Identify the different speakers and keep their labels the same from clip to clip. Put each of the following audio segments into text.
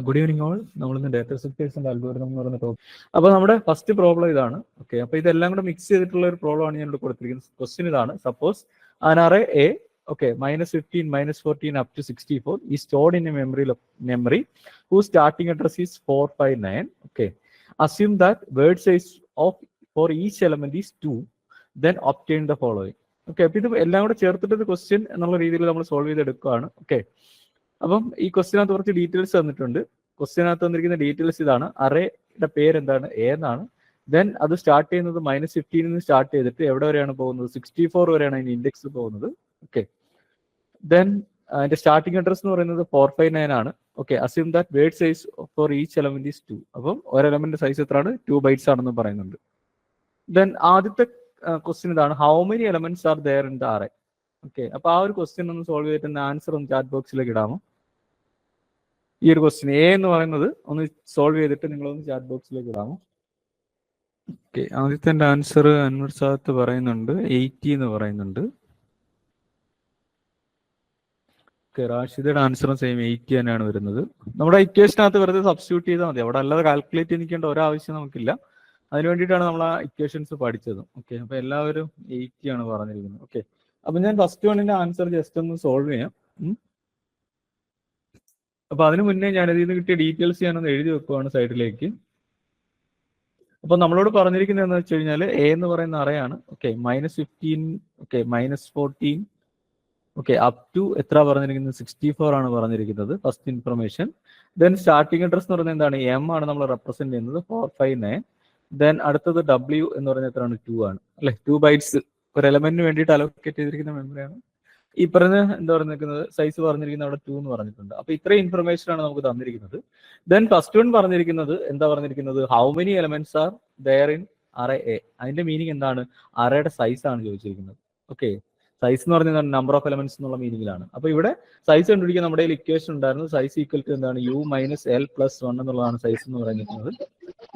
Speaker 1: Good evening all. നമ്മളിന്ന് data സ്ട്രക്ചേഴ്സിന്റെ algorithm എന്ന് പറയുന്ന ടോപ്പിക്. അപ്പോൾ നമ്മുടെ ഫസ്റ്റ് പ്രോബ്ലം ഇതാണ്. ഓക്കെ, അപ്പോൾ ഇതെല്ലാം കൂടെ മിക്സ് ചെയ്തിട്ടുള്ള ഒരു പ്രോബ്ലം ആണ് ഞാൻ ഇവിടെ കൊടുത്തിരിക്കുന്നത്. ക്വസ്റ്റ്യൻ ഇതാണ്: suppose an array A, okay, -15, -14 up to 64 is stored in a memory whose starting address is 459. Okay, assume that word size of for each element is 2, then obtain the following. Okay, അപ്പോൾ ഇത് എല്ലാം കൂടെ ചേർത്തിട്ട് question എന്നുള്ള രീതിയിൽ നമ്മൾ solve ചെയ്തെടുക്കുകയാണ്. Okay, അപ്പം ഈ ക്വസ്റ്റ്യനകത്ത് കുറച്ച് ഡീറ്റെയിൽസ് തന്നിട്ടുണ്ട്. ക്വസ്റ്റ്യനകത്ത് തന്നിരിക്കുന്ന ഡീറ്റെയിൽസ് ഇതാണ്: അറേയുടെ പേര് എന്താണ്, എ എന്നാണ്. ദെൻ അത് സ്റ്റാർട്ട് ചെയ്യുന്നത് -15 നിന്ന് സ്റ്റാർട്ട് ചെയ്തിട്ട് എവിടെ വരെയാണ് പോകുന്നത്? 64 വരെയാണ് അതിന്റെ ഇൻഡെക്സ് പോകുന്നത്. ഓക്കെ, ദെൻ അതിന്റെ സ്റ്റാർട്ടിംഗ് അഡ്രസ് എന്ന് പറയുന്നത് 459 ആണ്. Okay, assume that word size for each element is 2. അപ്പം ഒരു എലമെന്റ് സൈസ് എത്രയാണ്? 2 ബൈറ്റ്സ് ആണെന്ന് പറയുന്നുണ്ട്. ദെൻ ആദ്യത്തെ ക്വസ്റ്റ്യൻ ഇതാണ്: how many elements are there in the array. Okay, അപ്പൊ ആ ഒരു ക്വസ്റ്റ്യൻ ഒന്ന് സോൾവ് ചെയ്തിട്ട് ആൻസർ ഒന്ന് ചാറ്റ് ബോക്സിലേക്ക് ഇടാമോ? ഈ ഒരു ക്വസ്റ്റ്യൻ എ എന്ന് പറയുന്നത് ഒന്ന് സോൾവ് ചെയ്തിട്ട് നിങ്ങളൊന്ന് ചാറ്റ് ബോക്സിലേക്ക് ഇടാമോ? ഓക്കെ, ആദ്യത്തെ ആൻസർ അൻവർ സാദത്ത് പറയുന്നുണ്ട് 80 എന്ന് പറയുന്നുണ്ട്. ഓക്കെ, റാഷിദയുടെ ആൻസറും സെയിം 80 തന്നെയാണ് വരുന്നത്. നമ്മുടെ ഇക്വേഷനകത്ത് വെറുതെ സബ്സ്റ്റിറ്റ്യൂട്ട് ചെയ്താൽ മതി. അവിടെ അല്ലാതെ കാൽക്കുലേറ്റ് ചെയ്ത് നിൽക്കേണ്ട ഒരാവശ്യം നമുക്കില്ല. അതിന് വേണ്ടിയിട്ടാണ് നമ്മൾ ആ ഇക്വേഷൻസ് പഠിച്ചത്. ഓക്കെ, അപ്പൊ എല്ലാവരും 80 ആണ് പറഞ്ഞിരിക്കുന്നത്. ഓക്കെ, അപ്പൊ ഞാൻ ഫസ്റ്റ് വണ്ണിന്റെ ആൻസർ ജസ്റ്റ് ഒന്ന് സോൾവ് ചെയ്യാം. അപ്പൊ അതിനു മുന്നേ ഞാൻ ഇതിൽ നിന്ന് കിട്ടിയ ഡീറ്റെയിൽസ് ഞാനൊന്ന് എഴുതി വെക്കുവാണ് സൈഡിലേക്ക്. അപ്പൊ നമ്മളോട് പറഞ്ഞിരിക്കുന്നത് എന്ന് വെച്ച് കഴിഞ്ഞാൽ എ എന്ന് പറയുന്ന അറയാണ്. Okay, -15, okay, -14, okay, up to എത്ര പറഞ്ഞിരിക്കുന്നത്? 64 ആണ് പറഞ്ഞിരിക്കുന്നത് first information. Then starting address എന്ന് പറയുന്നത് എന്താണ്? എം ആണ് നമ്മൾ റെപ്രസെന്റ് ചെയ്യുന്നത്, 459. ദെൻ അടുത്തത് W എന്ന് പറയുന്നത് എത്രയാണ്? 2 ആണ് അല്ലെ. 2 ബൈറ്റ്സ് ഒരു എലമെന്റിന് വേണ്ടിയിട്ട് അലോക്കേറ്റ് ചെയ്തിരിക്കുന്ന മെമ്മറിയാണ്. ഈ പറഞ്ഞ എന്താ പറഞ്ഞിരിക്കുന്നത് സൈസ് പറഞ്ഞിരിക്കുന്നത് അവിടെ 2 എന്ന് പറഞ്ഞിട്ടുണ്ട്. അപ്പൊ ഇത്രയും ഇൻഫർമേഷൻ ആണ് നമുക്ക് തന്നിരിക്കുന്നത്. ദെൻ ഫസ്റ്റ് വൺ പറഞ്ഞിരിക്കുന്നത് എന്താ പറഞ്ഞിരിക്കുന്നത്? How many elements are there in array A. അതിന്റെ മീനിങ് എന്താണ്? അറേയുടെ സൈസ് ആണ് ചോദിച്ചിരിക്കുന്നത്. ഓക്കെ, സൈസ് എന്ന് പറഞ്ഞാൽ നമ്പർ ഓഫ് എലമെന്റ്സ് എന്നുള്ള മീനിങ്ങിലാണ്. അപ്പൊ ഇവിടെ സൈസ് കണ്ടുപിടിക്കാൻ നമ്മുടെ ഇക്വേഷൻ ഉണ്ടായിരുന്നു. സൈസ് ഈക്വൽ ടു എന്താണ്? U - L + 1 എന്നുള്ളതാണ് സൈസ് എന്ന് പറയുന്നത്.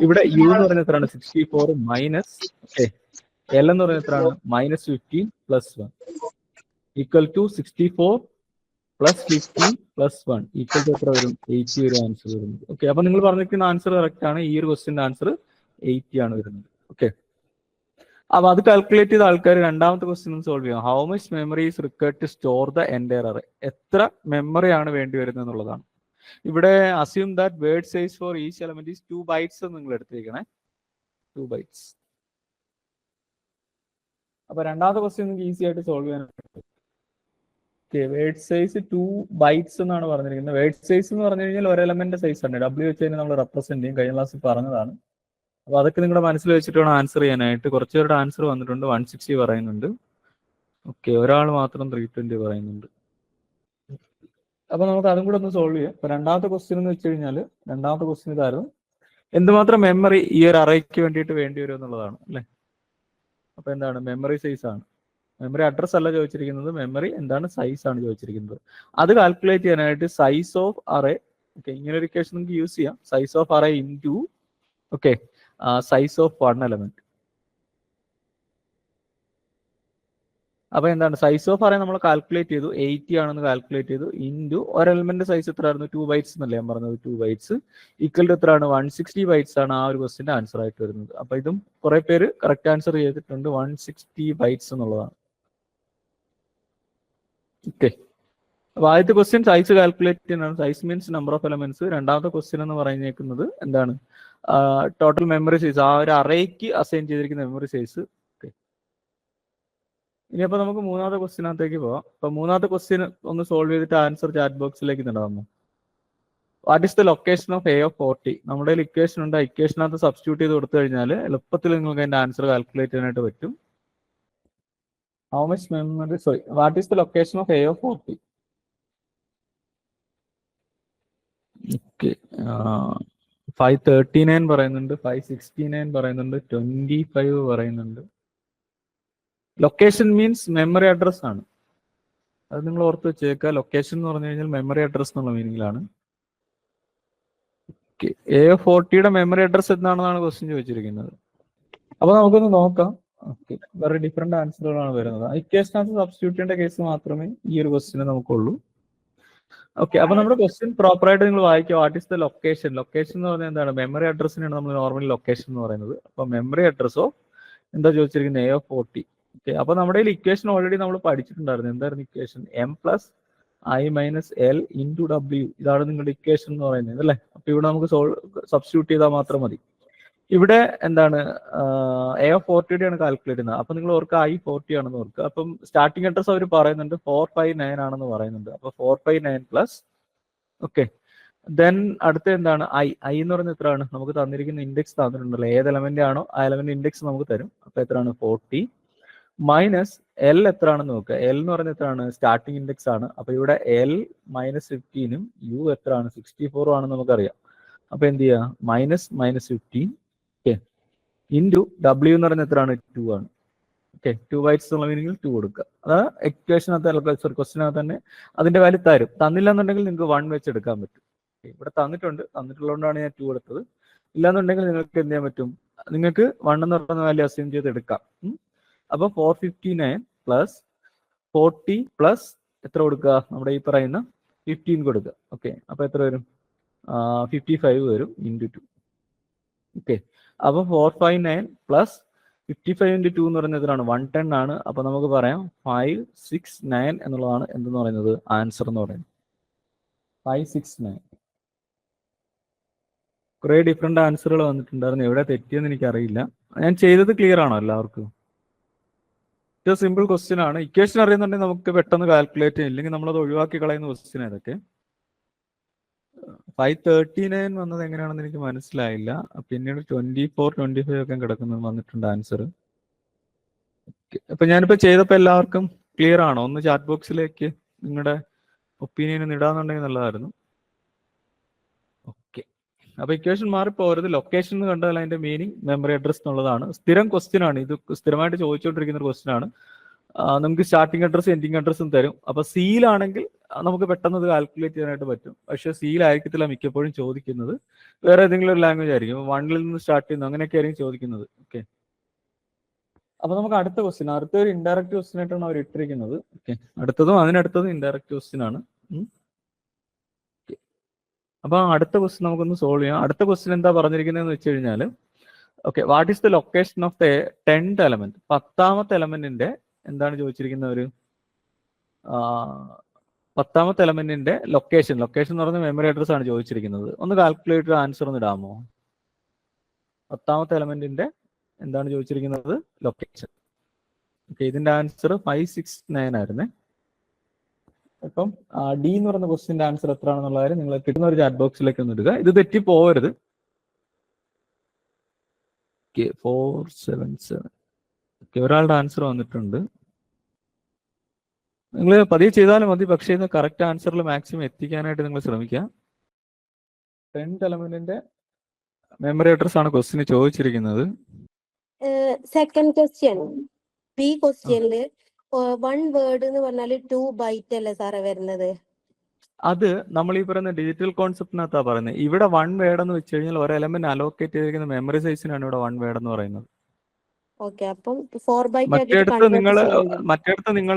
Speaker 1: ഇവിടെ U എന്ന് പറയുന്നത് എത്രയാണ്? 64 മൈനസ്, ഓക്കെ, L എന്ന് പറയുന്നത് എത്രയാണ്? -15 + 1 ഈക്വൽ ടു 64 + 15 + 1 ഈക്വൽ ടു എത്ര വരും? 80 ഒരു ആൻസർ വരുന്നത്. ഓക്കെ, അപ്പൊ നിങ്ങൾ പറഞ്ഞിരിക്കുന്ന ആൻസർ കറക്റ്റ് ആണ്. ഈ ഒരു ക്വസ്റ്റിന്റെ ആൻസർ 80 ആണ് വരുന്നത്. ഓക്കെ, അപ്പൊ അത് കാൽക്കുലേറ്റ് ചെയ്ത ആൾക്കാർ രണ്ടാമത്തെ ക്വസ്റ്റ്യൻ സോൾവ് ചെയ്യാം. How much memory is required to store the entire array. എത്ര മെമ്മറി ആണ് വേണ്ടി വരുന്നത് എന്നുള്ളതാണ്. ഇവിടെ assume that word size for each element is 2 bytes നിങ്ങൾ എടുത്തിരിക്കണേ, 2 ബൈറ്റ്സ്. അപ്പൊ രണ്ടാമത്തെ ക്വസ്റ്റ്യൻ നിങ്ങൾക്ക് ഈസി ആയിട്ട് സോൾവ് ചെയ്യാൻ. വേർഡ് സൈസ് 2 ബൈറ്റ്സ് എന്നാണ് പറഞ്ഞിരിക്കുന്നത്. വേർഡ് സൈസ് എന്ന് പറഞ്ഞു കഴിഞ്ഞാൽ ഒരു എലമെന്റ് സൈസ് ആണ്. W വെച്ച് കഴിഞ്ഞാൽ നമ്മൾ റെപ്രസെന്റ് ചെയ്യും. കഴിഞ്ഞ ക്ലാസ്സിൽ പറഞ്ഞതാണ്. അപ്പൊ അതൊക്കെ നിങ്ങളുടെ മനസ്സിൽ വെച്ചിട്ട് വേണം ആൻസർ ചെയ്യാനായിട്ട്. കുറച്ച് പേരുടെ ആൻസർ വന്നിട്ടുണ്ട്. 160 പറയുന്നുണ്ട്. ഓക്കെ, ഒരാൾ മാത്രം 320 പറയുന്നുണ്ട്. അപ്പൊ നമുക്ക് അതും കൂടെ ഒന്ന് സോൾവ് ചെയ്യാം. അപ്പൊ രണ്ടാമത്തെ ക്വസ്റ്റ്യൻ എന്ന് വെച്ച് കഴിഞ്ഞാൽ രണ്ടാമത്തെ ക്വസ്റ്റ്യൻ ഇതായിരുന്നു: എന്തുമാത്രം മെമ്മറി ഈ ഒരു അറേക്ക് വേണ്ടിയിട്ട് വേണ്ടി വരും എന്നുള്ളതാണ് അല്ലെ. അപ്പൊ എന്താണ്? മെമ്മറി സൈസ് ആണ്. മെമ്മറി അഡ്രസ് അല്ല ചോദിച്ചിരിക്കുന്നത്, മെമ്മറി എന്താണ്? സൈസ് ആണ് ചോദിച്ചിരിക്കുന്നത്. അത് കാൽക്കുലേറ്റ് ചെയ്യാനായിട്ട് സൈസ് ഓഫ് അറേ, ഓക്കെ, ഇങ്ങനെ ഒരു ഇക്വേഷൻ നിങ്ങൾക്ക് യൂസ് ചെയ്യാം. Size of array into, okay, size of 1 element. അപ്പൊ എന്താണ്? സൈസ് ഓഫ് അറേ നമ്മൾ കാൽക്കുലേറ്റ് ചെയ്തു, 80 ആണെന്ന് കാൽക്കുലേറ്റ് ചെയ്തു, ഇൻറ്റു ഒരു എലമെന്റ് സൈസ് എത്ര ആയിരുന്നു? 2 ബൈറ്റ്സ് എന്നല്ലേ ഞാൻ പറഞ്ഞത്. 2 ബൈറ്റ്സ് ഈക്വൽ ടു എത്രയാണ്? 160 ബൈറ്റ്സ് ആണ് ആ ഒരു ക്വസ്റ്റിന്റെ ആൻസർ ആയിട്ട് വരുന്നത്. അപ്പൊ ഇതും കുറെ പേര് കറക്റ്റ് ആൻസർ ചെയ്തിട്ടുണ്ട്. 160 ബൈറ്റ്സ് എന്നുള്ളതാണ്. ഓക്കെ, അപ്പൊ ആദ്യത്തെ ക്വസ്റ്റ്യൻ സൈസ് കാൽക്കുലേറ്റ് ചെയ്യാനാണ്. Size means number of elements. രണ്ടാമത്തെ ക്വസ്റ്റ്യൻ എന്ന് പറഞ്ഞേക്കുന്നത് എന്താണ്? ടോട്ടൽ മെമ്മറി സൈസ്, ആ ഒരു അറേക്ക് അസൈൻ ചെയ്തിരിക്കുന്ന മെമ്മറി സൈസ്. ഓക്കെ, ഇനിയപ്പോ നമുക്ക് മൂന്നാമത്തെ ക്വസ്റ്റ്യനകത്തേക്ക് പോവാം. അപ്പൊ മൂന്നാമത്തെ ക്വസ്റ്റ്യൻ ഒന്ന് സോൾവ് ചെയ്തിട്ട് ആൻസർ ചാറ്റ് ബോക്സിലേക്ക് ഇടാമോ? What is the location of A of 40? നമ്മുടെ ഇക്വേഷൻ ഉണ്ട്. ആ ഇക്വേഷനകത്ത് സബ്സ്റ്റിറ്റ്യൂട്ട് ചെയ്ത് കൊടുത്തു കഴിഞ്ഞാൽ എളുപ്പത്തിൽ നിങ്ങൾക്ക് അതിന്റെ ആൻസർ കാൽക്കുലേറ്റ് ചെയ്യാനായിട്ട് പറ്റും. How much memory, sorry, what is the location of A of 40? Okay, 539 പറയുന്നുണ്ട്, 569 പറയുന്നുണ്ട്, 25 പറയുന്നുണ്ട്. ലൊക്കേഷൻ മീൻസ് മെമ്മറി അഡ്രസ് ആണ്. അത് നിങ്ങൾ ഓർത്ത് വെച്ചേക്കുക. ലൊക്കേഷൻ എന്ന് പറഞ്ഞു കഴിഞ്ഞാൽ മെമ്മറി അഡ്രസ് എന്നുള്ള മീനിങ്ങിലാണ്. ഓക്കെ, A of 40യുടെ മെമ്മറി അഡ്രസ് എന്താണെന്നാണ് ക്വസ്റ്റ്യൻ ചോദിച്ചിരിക്കുന്നത്. അപ്പൊ നമുക്കൊന്ന് നോക്കാം. ഓക്കെ, വേറെ ഡിഫറെന്റ് ആൻസറുകളാണ് വരുന്നത്. ഇക്വേഷനകത്ത് സബ്സ്റ്റിറ്റ്യൂട്ട് ചെയ്യേണ്ട കേസ് മാത്രമേ ഈ ഒരു ക്വസ്റ്റ്യന് നമുക്കുള്ളൂ. ഓക്കെ, അപ്പൊ നമ്മുടെ ക്വസ്റ്റ്യൻ പ്രോപ്പറായിട്ട് നിങ്ങൾ വായിക്കുക. What is the location? Location എന്ന് പറഞ്ഞാൽ എന്താണ്? മെമ്മറി അഡ്രസ്സിനാണ് നമ്മൾ നോർമലി ലൊക്കേഷൻ എന്ന് പറയുന്നത്. അപ്പൊ മെമ്മറി അഡ്രസ്സോ എന്താ ചോദിച്ചിരിക്കുന്നത്? A40. ഓക്കെ, അപ്പൊ നമ്മുടെ ഇക്വേഷൻ ഓൾറെഡി നമ്മൾ പഠിച്ചിട്ടുണ്ടായിരുന്നു. എന്തായിരുന്നു ഇക്വേഷൻ? m+i-l into w. ഇതാണ് നിങ്ങളുടെ ഇക്വേഷൻ എന്ന് പറയുന്നത് അല്ലേ? അപ്പൊ ഇവിടെ നമുക്ക് സബ്സ്റ്റിറ്റ്യൂട്ട് ചെയ്താൽ മാത്രം മതി. ഇവിടെ എന്താണ് A40 ആണ് കാൽക്കുലേറ്റ് ചെയ്യുന്നത്. അപ്പൊ നിങ്ങൾ ഓർക്കുക I40 ആണെന്ന് ഓർക്കുക. അപ്പം സ്റ്റാർട്ടിംഗ് അഡ്രസ് അവർ പറയുന്നുണ്ട് 459 ആണെന്ന് പറയുന്നുണ്ട്. അപ്പൊ 459 പ്ലസ് ഓക്കെ, ദെൻ അടുത്ത എന്താണ് ഐ എന്ന് പറയുന്നത് എത്രയാണ്? നമുക്ക് തന്നിരിക്കുന്ന ഇൻഡെക്സ് തന്നിട്ടുണ്ടല്ലോ, ഏത് എലമെന്റ് ആണോ ആ എലമെന്റ് ഇൻഡെക്സ് നമുക്ക് തരും. അപ്പൊ എത്രയാണ്? 40 മൈനസ് എൽ എത്രയാണെന്ന് നോക്കുക. എൽ എന്ന് പറയുന്നത് എത്രയാണ്? സ്റ്റാർട്ടിംഗ് ഇൻഡെക്സ് ആണ്. അപ്പൊ ഇവിടെ എൽ -15 യു എത്രയാണ്? 64 ആണെന്ന് നമുക്കറിയാം. അപ്പൊ എന്ത് ചെയ്യുക? -15 ഓക്കെ ഇൻറ്റു ഡബ്ല്യു എന്ന് പറയുന്നത് എത്രയാണ്? 2 ആണ്. ഓക്കെ, 2 ബൈറ്റ്സ് എന്നുള്ള മീനിങ്ങിൽ 2 കൊടുക്കുക. അത് ഇക്വേഷനകത്ത് ക്വസ്റ്റിനകത്ത് തന്നെ അതിന്റെ വാല്യൂ തരും. തന്നില്ല എന്നുണ്ടെങ്കിൽ നിങ്ങൾക്ക് 1 വെച്ച് എടുക്കാൻ പറ്റും. ഇവിടെ തന്നിട്ടുള്ളതുകൊണ്ടാണ് ഞാൻ 2 എടുത്തത്. ഇല്ലാന്നുണ്ടെങ്കിൽ നിങ്ങൾക്ക് എന്ത് ചെയ്യാൻ പറ്റും? നിങ്ങൾക്ക് 1 എന്ന് പറയുന്ന വാല്യൂ അസ്യൂം ചെയ്ത് എടുക്കാം. അപ്പൊ 459 പ്ലസ് 40 പ്ലസ് എത്ര കൊടുക്കുക? നമ്മുടെ ഈ പറയുന്ന 15 കൊടുക്കുക. ഓക്കെ, അപ്പൊ എത്ര വരും? 55 വരും ഇൻറ്റു 2. ഓക്കെ, അപ്പൊ 459 പ്ലസ് 55 ഇൻറ്റു 2 എന്ന് പറയുന്നത് എത്രയാണ്? 110 ആണ്. അപ്പൊ നമുക്ക് പറയാം 569 എന്നുള്ളതാണ് എന്തെന്ന് പറയുന്നത്? ആൻസർ എന്ന് പറയുന്നത് 569. കുറെ ഡിഫറെന്റ് ആൻസറുകൾ വന്നിട്ടുണ്ടായിരുന്നു. എവിടെ തെറ്റിയെന്ന് എനിക്കറിയില്ല. ഞാൻ ചെയ്തത് ക്ലിയർ ആണോ എല്ലാവർക്കും? ഇത് സിമ്പിൾ ക്വസ്റ്റ്യൻ ആണ്. ഇക്വേഷൻ അറിയുന്നുണ്ടെങ്കിൽ നമുക്ക് പെട്ടെന്ന് കാൽക്കുലേറ്റ് ചെയ്യാം. ഇല്ലെങ്കിൽ നമ്മളത് ഒഴിവാക്കി കളയുന്ന ക്വസ്റ്റ്യൻ ഇതൊക്കെ. 539 വന്നത് എങ്ങനെയാണെന്ന് എനിക്ക് മനസ്സിലായില്ല. പിന്നീട് 24, 25 ഒക്കെ കിടക്കുന്നത് വന്നിട്ടുണ്ട് ആൻസർ. അപ്പൊ ഞാനിപ്പോ ചെയ്തപ്പോ എല്ലാവർക്കും ക്ലിയർ ആണോ? ഒന്ന് ചാറ്റ് ബോക്സിലേക്ക് നിങ്ങളുടെ ഒപ്പീനിയൻ ഇടാന്നുണ്ടെങ്കിൽ നല്ലതായിരുന്നു. ഓക്കെ, അപ്പൊ ഇക്വേഷൻ മാറിപ്പോരുത്. ലൊക്കേഷൻ എന്ന് കണ്ടാൽ അതിന്റെ മീനിങ് മെമ്മറി അഡ്രസ് എന്നുള്ളതാണ്. സ്ഥിരം ക്വസ്റ്റ്യൻ ആണ് ഇത്, സ്ഥിരമായിട്ട് ചോദിച്ചുകൊണ്ടിരിക്കുന്ന ഒരു ക്വസ്റ്റ്യൻ ആണ്. നമുക്ക് സ്റ്റാർട്ടിംഗ് അഡ്രസ് എൻഡിങ് അഡ്രസ്സും തരും. അപ്പൊ സിയിലാണെങ്കിൽ നമുക്ക് പെട്ടെന്ന് ഇത് കാൽക്കുലേറ്റ് ചെയ്യാനായിട്ട് പറ്റും. പക്ഷെ സിയിലായിരിക്കത്തില്ല മിക്കപ്പോഴും ചോദിക്കുന്നത്. വേറെ ഏതെങ്കിലും ഒരു ലാംഗ്വേജ് ആയിരിക്കും. 1ൽ നിന്ന് സ്റ്റാർട്ട് ചെയ്യുന്നു അങ്ങനെയൊക്കെ ആയിരിക്കും ചോദിക്കുന്നത്. ഓക്കെ, അപ്പൊ നമുക്ക് അടുത്ത ക്വസ്റ്റ്യൻ, അടുത്തൊരു ഇൻഡയറക്റ്റ് ക്വസ്റ്റ്യൻ ആയിട്ടാണ് അവർ ഇട്ടിരിക്കുന്നത്. ഓക്കെ, അടുത്തതും അതിനടുത്തതും ഇൻഡയറക്റ്റ് ക്വസ്റ്റ്യൻ ആണ്. അപ്പൊ അടുത്ത ക്വസ്റ്റ്യൻ നമുക്കൊന്ന് സോൾവ് ചെയ്യാം. അടുത്ത ക്വസ്റ്റ്യൻ എന്താ പറഞ്ഞിരിക്കുന്നതെന്ന് വെച്ച് കഴിഞ്ഞാൽ okay, what is the location of the 10th element? 10ാമത്തെ എലമെന്റിന്റെ എന്താണ് ചോദിച്ചിരിക്കുന്ന ഒരു 10ാമത്തെ എലമെന്റിന്റെ ലൊക്കേഷൻ എന്ന് പറയുന്ന മെമ്മറി അഡ്രസ് ആണ് ചോദിച്ചിരിക്കുന്നത്. ഒന്ന് കാൽക്കുലേറ്റർ ആൻസർ ഒന്ന് ഇടാമോ? 10ാമത്തെ എലമെന്റിന്റെ എന്താണ് ചോദിച്ചിരിക്കുന്നത്? ലൊക്കേഷൻ. ഓക്കെ, ഇതിന്റെ ആൻസർ 569 ആയിരുന്നേ. അപ്പം ഡി എന്ന് പറയുന്ന ക്വസ്റ്റിന്റെ ആൻസർ എത്രയാണെന്നുള്ള കാര്യം നിങ്ങൾ കിട്ടുന്ന ഒരു ചാറ്റ് ബോക്സിലേക്ക് ഒന്ന് ഇടുക. ഇത് തെറ്റി പോകരുത്. 477. ഒരാളുടെ ആൻസർ വന്നിട്ടുണ്ട്. നിങ്ങൾ പതിയെ ചെയ്താലും മതി, പക്ഷേ ഇത് കറക്റ്റ് ആൻസറിൽ മാക്സിമം എത്തിക്കാനായിട്ട് നിങ്ങൾ ശ്രമിക്കുക. 10th എലമെന്റിന്റെ മെമ്മറി അഡ്രസ് ആണ് ക്വസ്റ്റിന് ചോദിച്ചിരിക്കുന്നത്.
Speaker 2: സെക്കൻഡ് ക്വസ്റ്റ്യൻ, ബി ക്വസ്റ്റ്യനില് 1 വേർഡ് എന്ന് പറഞ്ഞാല് 2 ബൈറ്റ് അല്ലേ സാറേ വരുന്നത്?
Speaker 1: അത് നമ്മൾ ഈ പറയുന്ന ഡിജിറ്റൽ കോൺസെപ്റ്റിനകത്താ പറയുന്നത്. ഇവിടെ 1 വേർഡ് എന്ന് വെച്ച് കഴിഞ്ഞാൽ ഒരു എലമെന്റ് അലോക്കേറ്റ് ചെയ്തിരിക്കുന്ന മെമ്മറി സൈസിനാണ് ഇവിടെ 1 വേർഡ് എന്ന് പറയുന്നത്.
Speaker 2: ഓക്കെ, അപ്പം 4 ബൈറ്റ്
Speaker 1: മറ്റേടത്ത് നിങ്ങൾ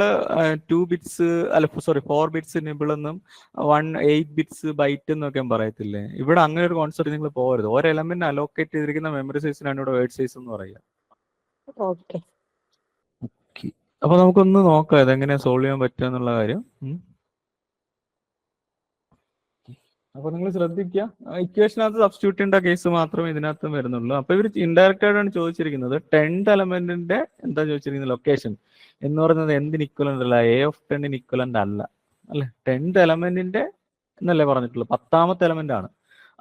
Speaker 1: 2 ബിറ്റ്സ് അല്ല 4 ബിറ്റ്സ് നിബിൾ എന്നും 8 ബിറ്റ്സ് ബൈറ്റ് എന്നൊക്കെ പറയത്തില്ലേ? ഇവിടെ അങ്ങനെ ഒരു കോൺസെപ്റ്റ് നിങ്ങൾ പോകരുത്. ഒരു എലമെന്റ് അലോക്കേറ്റ് ചെയ്തിരിക്കുന്ന മെമ്മറി സൈസിനാണ് ഇവിടെ വേർഡ് സൈസ് എന്ന് പറയുക.
Speaker 2: ഓക്കെ,
Speaker 1: അപ്പൊ നമുക്കൊന്ന് നോക്കാം ഇതെങ്ങനെയാ സോൾവ് ചെയ്യാൻ പറ്റുക എന്നുള്ള കാര്യം. അപ്പൊ നിങ്ങൾ ശ്രദ്ധിക്കുക, ഇക്വേഷനകത്ത് സബ്സ്റ്റിറ്റ്യൂട്ട് ചെയ്യേണ്ട കേസ് മാത്രമേ ഇതിനകത്തും വരുന്നുള്ളൂ. അപ്പൊ ഇവർ ഇൻഡയറക്റ്റ് ആയിട്ടാണ് ചോദിച്ചിരിക്കുന്നത് 10th എലമെന്റിന്റെ എന്താ ചോദിച്ചിരിക്കുന്നത്? ലൊക്കേഷൻ എന്ന് പറയുന്നത് എന്തിന് ഇക്വലന്റ് അല്ല? A10 ഇക്വലന്റ് അല്ല അല്ലെ? 10th എലമെന്റിന്റെ എന്നല്ലേ പറഞ്ഞിട്ടുള്ളൂ, 10ാമത്തെ എലമെന്റ് ആണ്.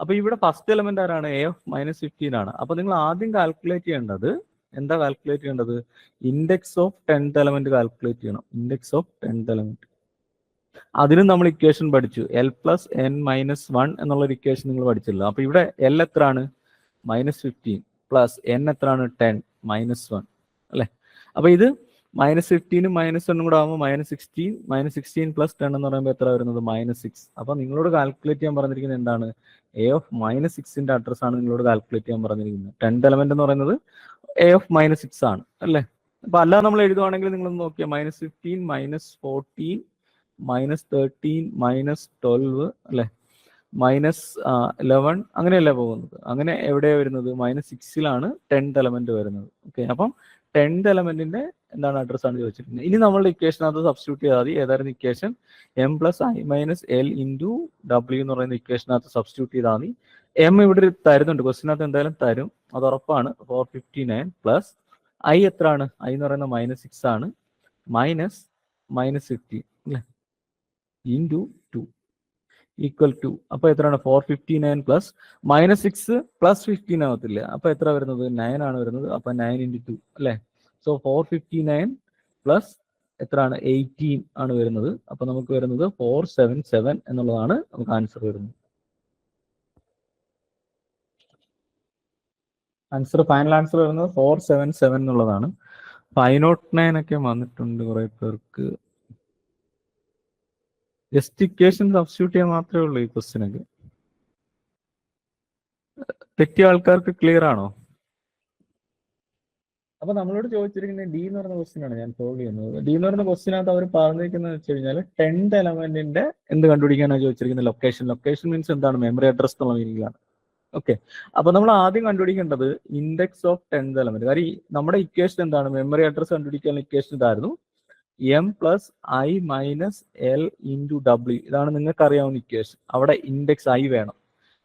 Speaker 1: അപ്പൊ ഇവിടെ ഫസ്റ്റ് എലമെന്റ് ആരാണ്? A-15 ആണ്. അപ്പൊ നിങ്ങൾ ആദ്യം കാൽക്കുലേറ്റ് ചെയ്യേണ്ടത് എന്താ? കാൽക്കുലേറ്റ് ചെയ്യേണ്ടത് index of 10th element calculate ചെയ്യണം. ഇൻഡെക്സ് ഓഫ് 10th എലമെന്റ്, അതിനും നമ്മൾ ഇക്വേഷൻ പഠിച്ചു. L+n-1 എന്നുള്ള ഒരു ഇക്വേഷൻ നിങ്ങൾ പഠിച്ചല്ലോ. അപ്പൊ ഇവിടെ L എത്രയാണ്? -15 പ്ലസ് n എത്രയാണ്? 10 -1 അല്ലെ? അപ്പൊ ഇത് -15 -1 കൂടെ ആകുമ്പോൾ -16, -16 + 10 എന്ന് പറയുമ്പോൾ എത്ര വരുന്നത്? -6. അപ്പൊ നിങ്ങളോട് കാൽക്കുലേറ്റ് ചെയ്യാൻ പറഞ്ഞിരിക്കുന്നത് എന്താണ്? A-6ന്റെ അഡ്രസ് ആണ് നിങ്ങളോട് കാൽക്കുലേറ്റ് ചെയ്യാൻ പറഞ്ഞിരിക്കുന്നത്. 10th എലമെന്റ് എന്ന് പറയുന്നത് A-6 ആണ് അല്ലെ? അപ്പൊ അല്ലാതെ നമ്മൾ എഴുതുവാണെങ്കിൽ നിങ്ങൾ നോക്കിയാൽ -15 -14 -13 -12 അല്ലെ, -11 അങ്ങനെയല്ല പോകുന്നത്. അങ്ങനെ എവിടെയാണ് വരുന്നത്? -6ലാണ് 10th എലമെന്റ് വരുന്നത്. ഓക്കെ, അപ്പം 10th എലമെന്റിന്റെ എന്താണ് അഡ്രസ് ആണ് ചോദിച്ചിരിക്കുന്നത്. ഇനി നമ്മളുടെ ഇക്വേഷനകത്ത് സബ്സ്റ്റിറ്റ്യൂട്ട് ചെയ്താൽ മതി. ഏതായിരുന്നു ഇക്വേഷൻ? m+i-l × w എന്ന് പറയുന്ന ഇക്വേഷനകത്ത് സബ്സ്റ്റിറ്റ്യൂട്ട് ചെയ്താൽ മതി. m ഇവിടെ തരുന്നുണ്ട്, ക്വസ്റ്റിനകത്ത് എന്തായാലും തരും, അത് ഉറപ്പാണ്. 459 പ്ലസ് i എത്രയാണ്? i എന്ന് പറയുന്നത് -6 ആണ്, -15 അല്ലെ ഇൻറ്റു 2 ഈക്വൽ ടു, അപ്പൊ എത്രയാണ്? 459 പ്ലസ് -6 പ്ലസ് 15 ആവത്തില്ല, അപ്പൊ എത്ര വരുന്നത്? 9 ആണ് വരുന്നത്. അപ്പൊ 9 × 2 അല്ലെ. സോ 459 പ്ലസ് എത്രയാണ്? 18 ആണ് വരുന്നത്. അപ്പൊ നമുക്ക് വരുന്നത് 477 എന്നുള്ളതാണ് നമുക്ക് ആൻസർ വരുന്നത്. ആൻസർ, ഫൈനൽ ആൻസർ വരുന്നത് 477 എന്നുള്ളതാണ്. 509 ഒക്കെ വന്നിട്ടുണ്ട് കുറെ പേർക്ക്. ജസ്റ്റ് ഇക്വേഷൻ സബ്സ്റ്റിറ്റ്യൂട്ട് ചെയ്യാൻ മാത്രമേ ഉള്ളൂ ഈ ക്വസ്റ്റിനൊക്കെ. തെറ്റിയ ആൾക്കാർക്ക് ക്ലിയർ ആണോ? അപ്പൊ നമ്മളോട് ചോദിച്ചിരിക്കുന്നത് ഡി എന്ന് പറയുന്ന ക്വസ്റ്റ്യൻ ആണ് ഞാൻ സോൾവ് ചെയ്യുന്നത്. ഡി എന്ന് പറയുന്ന ക്വസ്റ്റിനകത്ത് അവർ പറഞ്ഞിരിക്കുന്നത് വെച്ച് കഴിഞ്ഞാൽ 10th എലമെന്റിന്റെ എന്ത് കണ്ടുപിടിക്കാനാണ് ചോദിച്ചിരിക്കുന്നത്? ലൊക്കേഷൻ. ലൊക്കേഷൻ മീൻസ് എന്താണ്? മെമ്മറി അഡ്രസ് എന്നുള്ള മീനിങ്ങിലാണ്. ഓക്കെ, അപ്പൊ നമ്മൾ ആദ്യം കണ്ടുപിടിക്കേണ്ടത് ഇൻഡെക്സ് ഓഫ് 10th എലമെന്റ്. കാര്യം നമ്മുടെ ഇക്വേഷൻ എന്താണ്? മെമ്മറി അഡ്രസ് കണ്ടുപിടിക്കാനുള്ള ഇക്വേഷൻ ഇതായിരുന്നു, m+i-l × w. ഇതാണ് നിങ്ങൾക്ക് അറിയാവുന്ന ഇക്വേഷൻ. അവിടെ ഇൻഡെക്സ് i വേണം.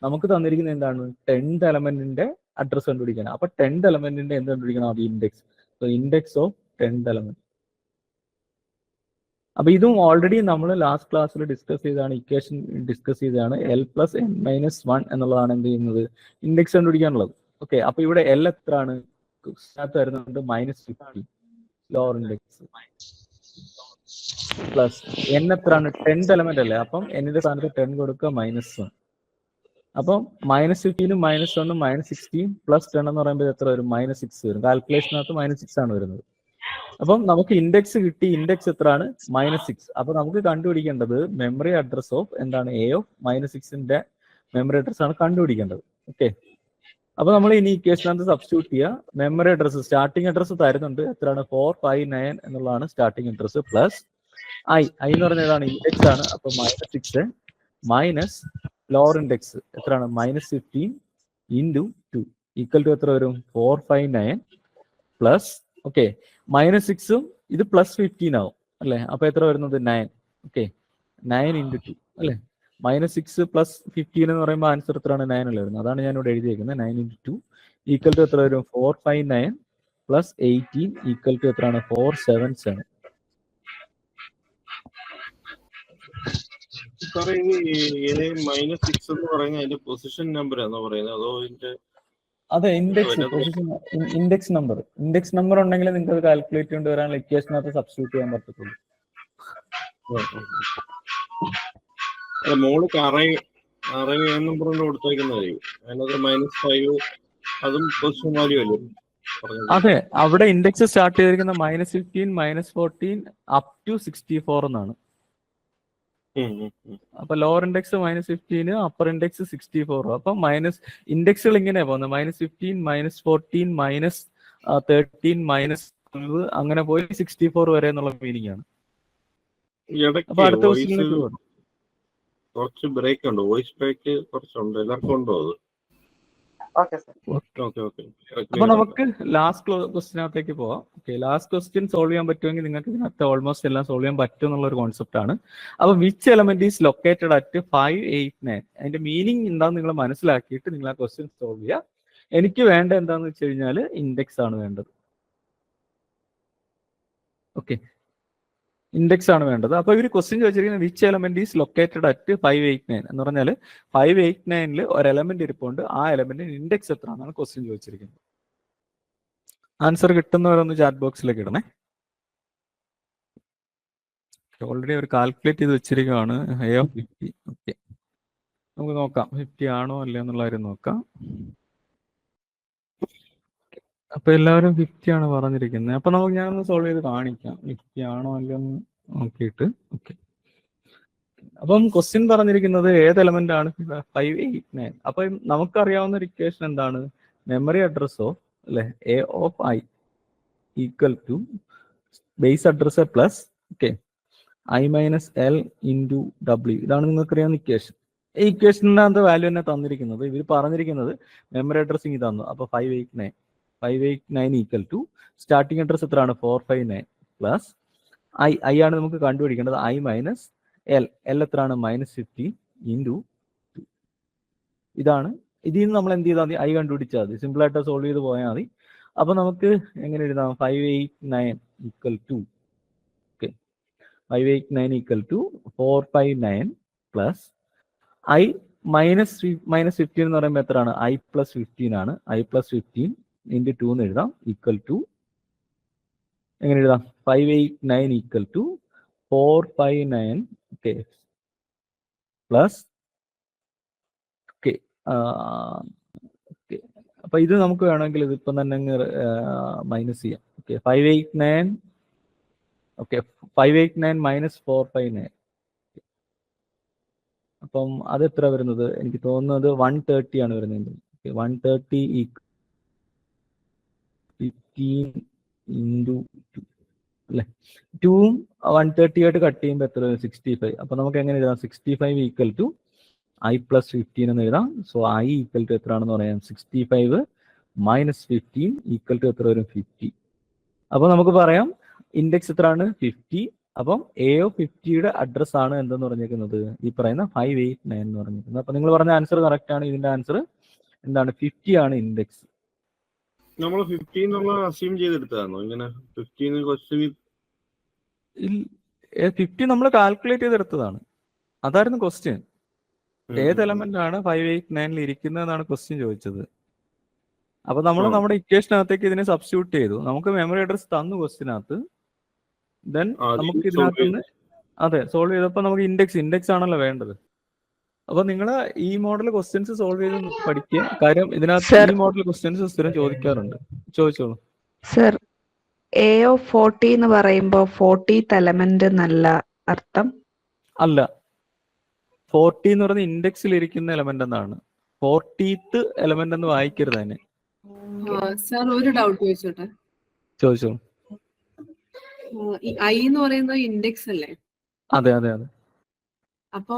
Speaker 1: നമുക്ക് തന്നിരിക്കുന്നത് എന്താണ്? 10th എലമെന്റിന്റെ അഡ്രസ് കണ്ടുപിടിക്കണം. അപ്പൊ 10th എലമെന്റിന്റെ എന്ത് കണ്ടുപിടിക്കണം? അത് index. So index of 10th element. അപ്പൊ ഇതും ഓൾറെഡി നമ്മൾ ലാസ്റ്റ് ക്ലാസ്സിൽ ഡിസ്കസ് ചെയ്താണ്, ഇക്വേഷൻ ഡിസ്കസ് ചെയ്തതാണ്. l+n-1 എന്നുള്ളതാണ് എന്ത് ചെയ്യുന്നത്? ഇൻഡെക്സ് കണ്ടുപിടിക്കാനുള്ളത്. ഓക്കെ, അപ്പൊ ഇവിടെ l എത്രയാണ്? വരുന്നുണ്ട് -50 ലോവർ ഇൻഡെക്സ്, പ്ലസ് n എത്രയാണ്? 10th എലമെന്റ് അല്ലേ, അപ്പം എന്നിന്റെ സ്ഥാനത്ത് 10 കൊടുക്കുക, -1. അപ്പം -15 -1 -16 പ്ലസ് 10 എന്ന് പറയുമ്പോൾ എത്ര വരും? -6 വരും. കാൽക്കുലേഷനകത്ത് -6 ആണ് വരുന്നത്. അപ്പം നമുക്ക് ഇൻഡെക്സ് കിട്ടി. ഇൻഡെക്സ് എത്രയാണ്? -6. അപ്പൊ നമുക്ക് കണ്ടുപിടിക്കേണ്ടത് മെമ്മറി അഡ്രസ് ഓഫ് എന്താണ്? a ഓഫ് -6ന്റെ മെമ്മറി അഡ്രസ് ആണ് കണ്ടുപിടിക്കേണ്ടത്. ഓക്കെ, അപ്പൊ നമ്മൾ ഇനി ഇക്വേഷനകത്ത് സബ്സ്റ്റിറ്റ്യൂട്ട് ചെയ്യുക. മെമ്മറി അഡ്രസ്, സ്റ്റാർട്ടിംഗ് അഡ്രസ് തരുന്നുണ്ട്, എത്രയാണ്? 459 എന്നുള്ളതാണ് സ്റ്റാർട്ടിംഗ് അഡ്രസ്, പ്ലസ് i എന്ന് പറഞ്ഞ ഏതാണ്? ഇൻഡെക്സ് ആണ്. അപ്പൊ -6 മൈനസ് ലോവർ ഇൻഡെക്സ് എത്രയാണ്? -15 ഇൻറ്റു 2 ഈക്വൽ ടു എത്ര വരും? 459 പ്ലസ്, ഓക്കെ, -6ഉം ഇത് +15 ആവും അല്ലെ. അപ്പൊ എത്ര വരുന്നത്? 9. ഓക്കെ, 9 × 2 അല്ലെ. -6 പ്ലസ് 15 എന്ന് പറയുമ്പോൾ ആൻസർ എത്രയാണ്? 9 അല്ലേ വരുന്നത്. അതാണ് ഞാൻ ഇവിടെ എഴുതിയേക്കുന്നത്. 9 × 2 ഈക്വൽ ടു എത്ര വരും? 459 പ്ലസ് 18 ഈക്വൽ ടു എത്രയാണ്? 477.
Speaker 3: സാറേ, ഈ -6 എന്ന് പറയുന്നത് അതിന്റെ പൊസിഷൻ നമ്പർ ആണോ പറയുന്നത്, അതോ ഇതിന്റെ?
Speaker 1: അതെ, ഇൻഡെക്സ് നമ്പർ. ഇൻഡെക്സ് നമ്പർ ഉണ്ടെങ്കിൽ നിങ്ങൾക്ക് കാൽക്കുലേറ്റ് കൊണ്ടുവരാൻ ഇക്വേഷനകത്ത് സബ്സ്റ്റിറ്റ്യൂട്ട് ചെയ്യാൻ പറ്റത്തുള്ളൂ.
Speaker 3: മോള് അറേ നമ്പർ കൊണ്ട് കൊടുത്തേക്കുന്നത് അതിനകത്ത് -5 അതും പൊസിഷൻ വാല്യൂ അല്ലേ?
Speaker 1: അതെ, അവിടെ ഇൻഡെക്സ് സ്റ്റാർട്ട് ചെയ്തിരിക്കുന്ന -15 -14 അപ് ടു 64 എന്നാണ്. അപ്പൊ ലോവർ ഇൻഡെക്സ് -15, അപ്പർ ഇൻഡെക്സ് 64. അപ്പൊ ഇൻഡെക്സുകൾ ഇങ്ങനെ പോകുന്നത് -15 -14 -13 -12 അങ്ങനെ പോയി 64 വരെ എന്നുള്ള മീനിങ് ആണ്. അപ്പൊ അടുത്ത
Speaker 3: കുറച്ച് ബ്രേക്ക് ഉണ്ട്, വോയിസ് ബ്രേക്ക് കുറച്ചുണ്ട്. എല്ലാവർക്കും ഉണ്ടോ അത്?
Speaker 1: അപ്പൊ നമുക്ക് ലാസ്റ്റ് ക്വസ്റ്റിനകത്തേക്ക് പോവാം. ഓക്കെ, ലാസ്റ്റ് ക്വസ്റ്റ്യൻ സോൾവ് ചെയ്യാൻ പറ്റുമെങ്കിൽ നിങ്ങൾക്ക് ഇതിനകത്ത് ഓൾമോസ്റ്റ് എല്ലാം സോൾവ് ചെയ്യാൻ പറ്റും എന്നുള്ള ഒരു കോൺസെപ്റ്റ് ആണ്. അപ്പൊ which element is located at 589? അതിന്റെ മീനിങ് എന്താണെന്ന് നിങ്ങൾ മനസ്സിലാക്കിയിട്ട് നിങ്ങൾ ആ ക്വസ്റ്റ്യൻ സോൾവ് ചെയ്യുക. എനിക്ക് വേണ്ട എന്താന്ന് വെച്ച് കഴിഞ്ഞാൽ ഇൻഡെക്സ് ആണ് വേണ്ടത്. ഓക്കെ, ഇൻഡെക്സ് ആണ് വേണ്ടത്. അപ്പൊ ഇവർ ക്വസ്റ്റ്യൻ ചോദിച്ചിരിക്കുന്നത് which element is located at 589 എന്ന് പറഞ്ഞാൽ 589ൽ ഒരു എലമെന്റ് ഇരിപ്പുണ്ട്, ആ എലമെന്റിന് ഇൻഡെക്സ് എത്ര എന്നാണ് ക്വസ്റ്റ്യൻ ചോദിച്ചിരിക്കുന്നത്. ആൻസർ കിട്ടുന്നവരൊന്ന് ചാറ്റ് ബോക്സിലേക്ക് ഇടണേ. ഓൾറെഡി അവർ കാൽക്കുലേറ്റ് ചെയ്ത് വെച്ചിരിക്കുകയാണ് a of 50. ഓക്കെ, നമുക്ക് നോക്കാം 50 ആണോ അല്ലേ എന്നുള്ള കാര്യം നോക്കാം. അപ്പൊ എല്ലാവരും 50 ആണ് പറഞ്ഞിരിക്കുന്നത്. അപ്പൊ നമുക്ക് ഞാനൊന്ന് സോൾവ് ചെയ്ത് കാണിക്കാം 50 ആണോ അല്ലോ എന്ന് നോക്കിയിട്ട്. ഓക്കെ, അപ്പം ക്വസ്റ്റ്യൻ പറഞ്ഞിരിക്കുന്നത് ഏത് എലമെന്റ് ആണ്? 589. അപ്പൊ നമുക്കറിയാവുന്ന ഒരു ഇക്വേഷൻ എന്താണ്? മെമ്മറി അഡ്രസ് ഓഫ് അല്ലെ a of i equal to base address plus, okay, I minus L into W. ഇതാണ് നിങ്ങൾക്കറിയാവുന്ന ഇക്വേഷൻ. ഈ ഇക്വേഷനകത്ത് വാല്യൂ തന്നെ തന്നിരിക്കുന്നത്. ഇവർ പറഞ്ഞിരിക്കുന്നത് മെമ്മറി അഡ്രസ്സിങ് ഇതാണ്. അപ്പോൾ 589 ഈക്വൽ ടു സ്റ്റാർട്ടിംഗ് അഡ്രസ് എത്രയാണ്? 459 പ്ലസ് ഐ ആണ് നമുക്ക് കണ്ടുപിടിക്കേണ്ടത്. ഐ മൈനസ് എൽ എത്രയാണ്? -15 ഇൻറ്റു. ഇതാണ്. ഇതിൽ നിന്ന് നമ്മൾ എന്ത് ചെയ്താൽ മതി? ഐ കണ്ടുപിടിച്ചാൽ മതി. സിമ്പിളായിട്ട് സോൾവ് ചെയ്ത് പോയാൽ മതി. അപ്പൊ നമുക്ക് എങ്ങനെ എഴുതാം? 589 equal to 589 equal to 459 plus I -15 എന്ന് പറയുമ്പോൾ എത്രയാണ്? ഐ പ്ലസ് 15 ആണ്. ഐ പ്ലസ് 15 ഇൻറ്റു 2 എന്ന് എഴുതാം. ഈക്വൽ ടു എങ്ങനെ എഴുതാം? 589 ഈക്വൽ ടു 459 പ്ലസ് അപ്പൊ ഇത് നമുക്ക് വേണമെങ്കിൽ ഇതിപ്പം തന്നെ മൈനസ് ചെയ്യാം. 589 മൈനസ് 459. അപ്പം അത് എത്ര വരുന്നത്? എനിക്ക് തോന്നുന്നത് 130 ആണ് വരുന്നത്. 130 15 ഇൻറ്റു 2 അല്ലെ? 2ഉം 130 ആയിട്ട് കട്ട് ചെയ്യുമ്പോൾ എത്ര? 65. അപ്പൊ നമുക്ക് എങ്ങനെ എഴുതാം? 65 ഈക്വൽ ടു ഐ പ്ലസ് 15 എന്ന് എഴുതാം. സോ ഐ ഈക്വൽ ടു എത്രയാണെന്ന് പറയാം? 65 മൈനസ് 15 ഈക്വൽ ടു എത്ര വരും? 50. അപ്പൊ നമുക്ക് പറയാം ഇൻഡെക്സ് എത്രയാണ്? 50. അപ്പം എ ഓഫ് 50യുടെ അഡ്രസ് ആണ് എന്തെന്ന് പറഞ്ഞിരിക്കുന്നത്? ഈ പറയുന്ന 589 എന്ന് പറഞ്ഞിരിക്കുന്നത്. അപ്പൊ നിങ്ങൾ പറഞ്ഞ ആൻസർ കറക്റ്റ് ആണ്. ഇതിന്റെ ആൻസർ എന്താണ്? 50 ആണ് ഇൻഡെക്സ്.
Speaker 3: നമ്മൾ 50 എന്നുള്ള അസ്യൂം ചെയ്തെടുത്താണോ ഇങ്ങനെ? 50 ക്വസ്റ്റ്യൻ
Speaker 1: 50 നമ്മൾ കാൽക്കുലേറ്റ് ചെയ്തെടുത്തതാണ്. അതായിരുന്നു ക്വസ്റ്റ്യൻ. ഏത് എലമെന്റ് ആണ് 589 ഇരിക്കുന്നതെന്നാണ് ക്വസ്റ്റ്യൻ ചോദിച്ചത്. അപ്പൊ നമ്മൾ നമ്മുടെ ഇക്വേഷനകത്തേക്ക് ഇതിനെ സബ്സ്റ്റിറ്റ്യൂട്ട് ചെയ്തു. നമുക്ക് മെമ്മറി അഡ്രസ് തന്നു ക്വസ്റ്റിനകത്ത്. ദെൻ നമുക്ക് ഇതിനകത്ത് നിന്ന് സോൾവ് ചെയ്തപ്പോൾ നമുക്ക് ഇൻഡെക്സ് ആണല്ലോ വേണ്ടത്. അപ്പൊ നിങ്ങൾ ഈ മോഡൽ ക്വസ്റ്റ്യൻസ് സോൾവ് ചെയ്ത് പഠിക്കുക. കാര്യം ഇതിനകത്ത് ഈ മോഡൽ ക്വസ്റ്റ്യൻസ് സ്ഥിരം ചോദിക്കാറുണ്ട്. ചോദിച്ചോളൂ
Speaker 4: സർ. എ ഓഫ് 40 എന്ന് പറയുമ്പോൾ 40th എലമെന്റ് എന്നല്ല അർത്ഥം?
Speaker 1: അല്ല, 40 എന്ന് പറയുന്ന ഇൻഡെക്സിൽ ഇരിക്കുന്ന എലമെന്റ് എന്നാണ്. 40th എലമെന്റ് എന്ന് വായിക്കരുത് അതിന്.
Speaker 5: സർ ഒരു ഡൗട്ട് ചോദിച്ചോട്ടെ?
Speaker 1: ചോദിച്ചോളൂ.
Speaker 5: ഐ എന്ന് പറയുന്നത് ഇൻഡെക്സ് അല്ലേ?
Speaker 1: അതെ.
Speaker 5: അപ്പോ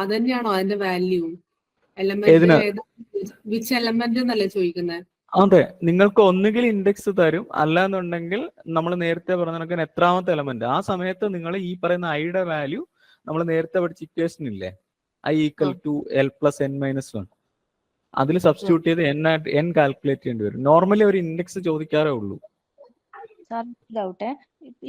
Speaker 5: അതന്നെയാണോ അതിന്റെ വാല്യൂ? വിച്ച് എലമെന്റ് എന്നല്ലേ ചോദിക്കുന്നത്?
Speaker 1: അതെ, നിങ്ങൾക്ക് ഒന്നുകിൽ ഇൻഡെക്സ് തരും, അല്ലാന്നുണ്ടെങ്കിൽ നമ്മൾ നേരത്തെ പറഞ്ഞ കണക്കിന് എത്രാമത്തെ എലമെന്റ് ആ സമയത്ത് നിങ്ങൾ ഈ പറയുന്ന ഐയുടെ വാല്യൂ നമ്മൾ നേരത്തെ പഠിച്ച ഇക്വേഷൻ ഇല്ലേ, I equal to L plus N minus 1, അതിൽ സബ്സ്റ്റിറ്റ്യൂട്ട് ചെയ്ത് എൻ കാൽക്കുലേറ്റ് ചെയ്യേണ്ടി വരും. നോർമലി ഒരു ഇൻഡെക്സ് ചോദിക്കാറേ ഉള്ളൂ.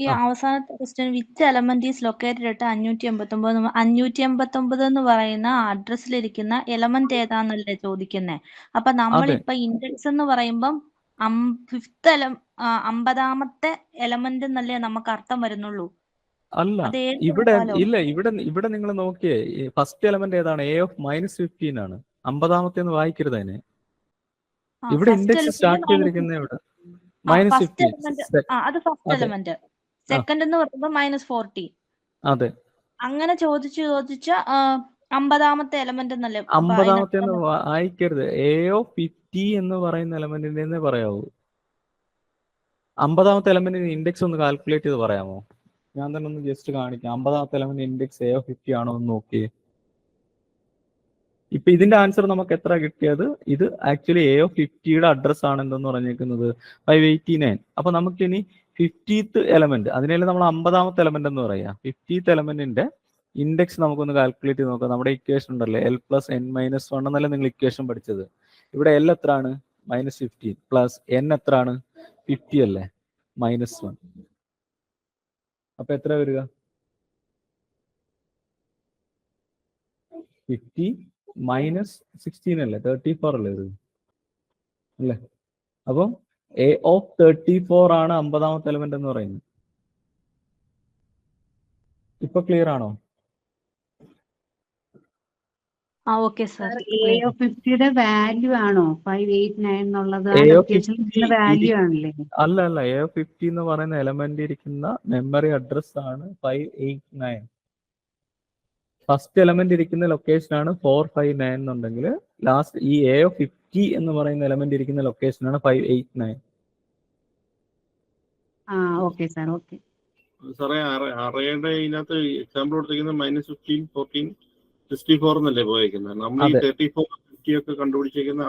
Speaker 6: ഈ അവസാനത്തെ question which element is located at 589 എന്ന് പറയുന്ന അഡ്രസ്സിലിരിക്കുന്ന എലമെന്റ് ഏതാന്നല്ലേ ചോദിക്കുന്നത്. അപ്പൊ നമ്മളിപ്പോ ഇൻഡെക്സ് എന്ന് പറയുമ്പം 50ാമത്തെ എലമെന്റ് എന്നല്ലേ നമുക്ക് അർത്ഥം വരുന്നുള്ളൂ.
Speaker 1: അല്ല, ഇവിടെ നിങ്ങൾ നോക്കിയേ, ഫസ്റ്റ് എലമെന്റ് ഏതാണ്? എ ഓഫ് -15 ആണ്. 50ാമത്തെ വായിക്കരുത് അതിനെ. ഇവിടെ ഇൻഡെക്സ് സ്റ്റാർട്ട് ചെയ്തിരിക്കുന്ന ഇവിടെ -15.
Speaker 6: അത് ഫസ്റ്റ് എലമെന്റ്. സെക്കൻഡ് എന്ന് പറയുമ്പോൾ -40.
Speaker 1: അതെ,
Speaker 6: അങ്ങനെ ചോദിച്ച് 50ാമത്തെ എലമെന്റ് എന്നല്ലേ?
Speaker 1: 50ാമത്തെ വായിക്കരുത്. എ ഓഫ് 50 എന്ന് പറയുന്ന എലമെന്റിന്റെ പറയാവൂ. 50ാമത്തെ എലമെന്റിന് ഇൻഡെക്സ് ഒന്ന് കാൽക്കുലേറ്റ് ചെയ്ത് പറയാമോ? ഞാൻ തന്നെ ഒന്ന് ജസ്റ്റ് കാണിക്കാം. 50ാമത്തെ എലമെന്റ് ഇൻഡെക്സ് എ ഓഫ് 50 ആണോ എന്ന് നോക്കിയേ. ഇപ്പൊ ഇതിന്റെ ആൻസർ നമുക്ക് എത്ര കിട്ടിയത്? ഇത് ആക്ച്വലി എ ഓഫ് 50യുടെ അഡ്രസ് ആണ് എന്തെന്ന് പറഞ്ഞേക്കുന്നത് 589. അപ്പൊ നമുക്കിനി 50th എലമെന്റ്, അതിനെല്ലാം നമ്മൾ 50ാമത്തെ എലമെന്റ് എന്ന് പറയാം. 50th എലമെന്റിന്റെ ഇൻഡെക്സ് നമുക്കൊന്ന് കാൽക്കുലേറ്റ് ചെയ്ത് നോക്കാം. നമ്മുടെ ഇക്വേഷൻ ഉണ്ടല്ലേ, എൽ പ്ലസ് എൻ മൈനസ് 1 എന്നല്ല നിങ്ങൾ ഇക്വേഷൻ പഠിച്ചത്. ഇവിടെ എൽ എത്രയാണ്? -15 പ്ലസ് എൻ എത്രയാണ്? 50 അല്ലേ, -1. അപ്പൊ എത്ര വരിക? 50 -16 അല്ലേ, 34 അല്ലേ വരിക അല്ലേ? അപ്പം എ ഓഫ് 34 ആണ് 50ാമത്തെ എലമെന്റ് എന്ന് പറയുന്നത്. ഇപ്പൊ ക്ലിയർ ആണോ?
Speaker 6: Okay sir.
Speaker 7: എ ഓഫ് 50യുടെ വാല്യൂ ആണോ 589 എന്നുള്ളത്? വാല്യൂ ആണല്ലേ?
Speaker 1: അല്ല, എ ഓഫ് 50 എന്ന് പറയുന്ന എലമെന്റ് ഇരിക്കുന്ന മെമ്മറി അഡ്രസ് ആണ് 589. ഫസ്റ്റ് എലമെന്റ് ഇരിക്കുന്ന ലൊക്കേഷൻ ആണ് 459 എന്നുണ്ടെങ്കിൽ ലാസ്റ്റ് ഈ എ ഓഫ് 50 എന്ന് പറയുന്ന എലമെന്റ് ഇരിക്കുന്ന ലൊക്കേഷൻ ആണ് 589.
Speaker 7: Okay sir, okay.
Speaker 3: സാറേ അറയുടെ ഇതിനകത്ത് എക്സാമ്പിൾ കൊടുത്തിരിക്കുന്നത് -15, 14, 64 എന്നല്ലേ പോയിരിക്കുന്നത്. നമ്മൾ ഈ
Speaker 1: അതെ.
Speaker 3: 34, 50 ഒക്കെ കണ്ടുപിടിച്ചിരിക്കുന്ന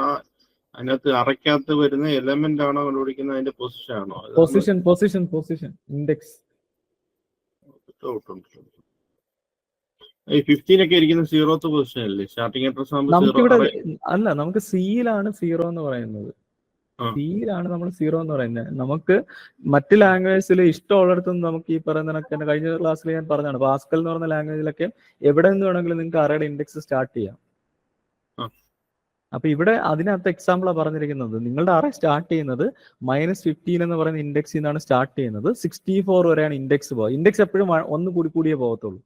Speaker 3: അതിനകത്ത് അറയ്ക്കകത്ത് വരുന്ന എലമെന്റ് ആണോ കണ്ടുപിടിക്കുന്നത്, അതിന്റെ പൊസിഷൻ ആണോ?
Speaker 1: Position index.
Speaker 3: ഈ 15 ഒക്കെ ഇരിക്കുന്ന 0th പൊസിഷൻ അല്ലേ? സ്റ്റാർട്ടിംഗ് അഡ്രസ് ആകുമ്പോൾ
Speaker 1: നമുക്കിവിടെ അല്ല, നമുക്ക് സിയിലാണ് 0 എന്ന് പറയുന്നത്.
Speaker 3: ആ.
Speaker 1: സിയിലാണ് നമ്മൾ 0 എന്ന് പറയുന്നത്. നമുക്ക് മറ്റ് ലാംഗ്വേജിൽ ഇഷ്ടമുള്ളിടത്തുനിന്ന് നമുക്ക് ഈ പറയുന്ന കണക്ക് തന്നെ കഴിഞ്ഞ ക്ലാസ്സിൽ ഞാൻ പറഞ്ഞതാണ്, പാസ്കൽ എന്ന് പറയുന്ന ലാംഗ്വേജിലൊക്കെ എവിടെ നിന്ന് വേണമെങ്കിലും നിങ്ങൾക്ക് അറയുടെ ഇൻഡെക്സ് സ്റ്റാർട്ട് ചെയ്യാം.
Speaker 3: ആ.
Speaker 1: അപ്പൊ ഇവിടെ അതിനകത്ത് എക്സാമ്പിളാണ് പറഞ്ഞിരിക്കുന്നത്. നിങ്ങളുടെ അറേ സ്റ്റാർട്ട് ചെയ്യുന്നത് -15 എന്ന് പറയുന്ന ഇൻഡെക്സിൽ നിന്നാണ് സ്റ്റാർട്ട് ചെയ്യുന്നത്. 64 വരെയാണ് ഇൻഡെക്സ് പോകുക. ഇൻഡെക്സ് എപ്പോഴും ഒന്ന് കൂടിയേ പോകത്തുള്ളൂ.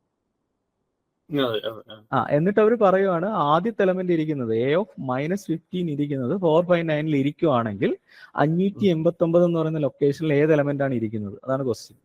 Speaker 1: എന്നിട്ട് അവർ പറയുവാണ് ആദ്യത്തെ എലമെന്റ് ഇരിക്കുന്നത് A(-15) ഇരിക്കുന്നത് 459 ഇരിക്കുവാണെങ്കിൽ 589 എന്ന് പറയുന്ന ലൊക്കേഷനിൽ ഏത് എലമെന്റ് ആണ് ഇരിക്കുന്നത്? അതാണ് ക്വസ്റ്റ്യൻ.